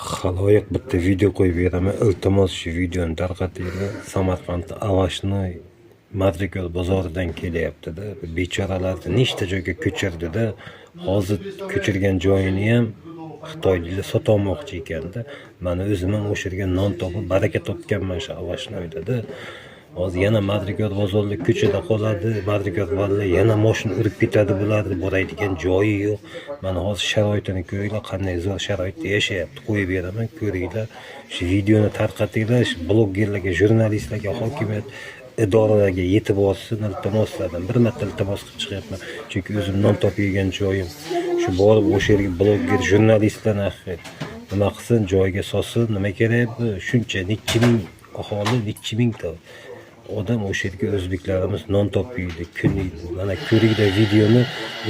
Xaloyiq bitta video qo'yib beraman. Iltimos shu videoni tarqatinglar. Samarqand Avashnoy Madrikor bozoridan kelyapti-da. Bechoralarni nechta joyga ko'chirdida. Hozir ko'chirgan joyini ham Xitoyliklar sotmoqchi ekanda. Mana o'zim ham o'sha yerga non topib baraka topganman shu Avashnoyda-da. Hozir yana Madrikor bozorida ko'chada qoladi. Madrikor vallar yana mashina urib ketadi bularni. Boradigan joyi yo'q. Mana hozir sharoitini ko'ringlar, qanday zo'r sharoitda yashayapti. Qo'yib beraman, ko'ringlar. Shu videoni tarqatinglar, shu blogerlarga, jurnalistlarga, hokimiyat idoralariga yetib borsin, iltimoslardan bir marta iltimos qilib chiqyapman. Chunki o'zim non topib yegan joyim. Shu borib o'sha yerga bloger, jurnalistlarni nima qilsin, joyiga solsin, nima kerak bu? Shuncha necha ming aholi, necha mingta odam o'sha yerga o'zbeklarimiz non topiydi, kuniydi. Mana ko'ringlar videoni,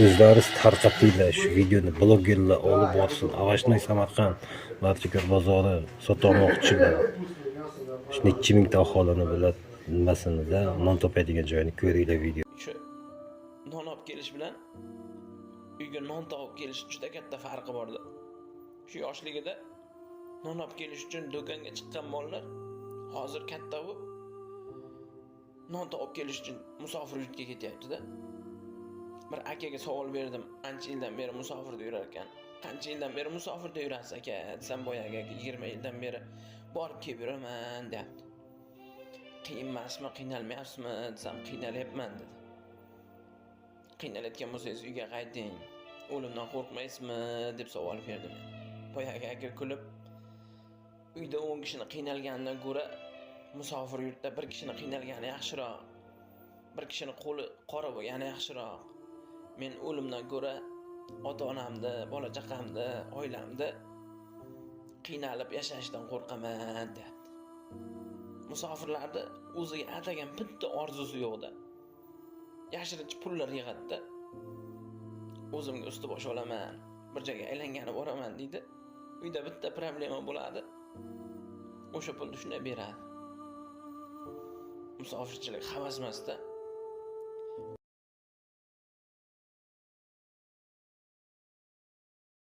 o'zlaringiz tarqatinglar. Shu videoni blogerlar olib borsin. Avashnoy Samarqand Madrikor bozori sotmoqchilar. Shu necha mingta aholini biladi, nimasini-da, non topadigan joyini ko'ringlar video. Shu non olib kelish bilan uyga non topib kelish juda katta farqi borda. Shu yoshligida non olib kelish uchun do'konga chiqqan bolalar hozir katta bo'lib non topib kelish uchun musofir yurtga ketyapti-da. Bir akaga savol berdim, qancha yildan beri musofirda yurar ekan. Qancha yildan beri musofirda yurasiz aka? Desam boyagi aka 20 yildan beri borib kelib yuraman deyapti. Qiyin emasmi, qiynalmayapsizmi desam, qiynalyapman dedi. Qiynalayotgan bo'lsangiz uyga qayting. O'limdan qo'rqmaysizmi deb savol berdim. Boyagi aka kulib, uyda 10 kishini qiynalganidan ko'ra musofir yurtda bir kishini qiynalgani yaxshiroq. Bir kishini qo'li qora bo'lgani yaxshiroq. Men o'limdan ko'ra ota-onamni, bola chaqamni, oilamni qiynalib yashashdan qo'rqaman deyapti. Musofirlarda o'ziga atagan bitta orzusi yo'qda. Yashirincha pullar yig'adi-da. O'zimga usti bosh olaman, bir joyga aylanganib boraman deydi. Uyda bitta problema bo'ladi. O'sha pulni shunday beradi. Musofirchilik havas emasda.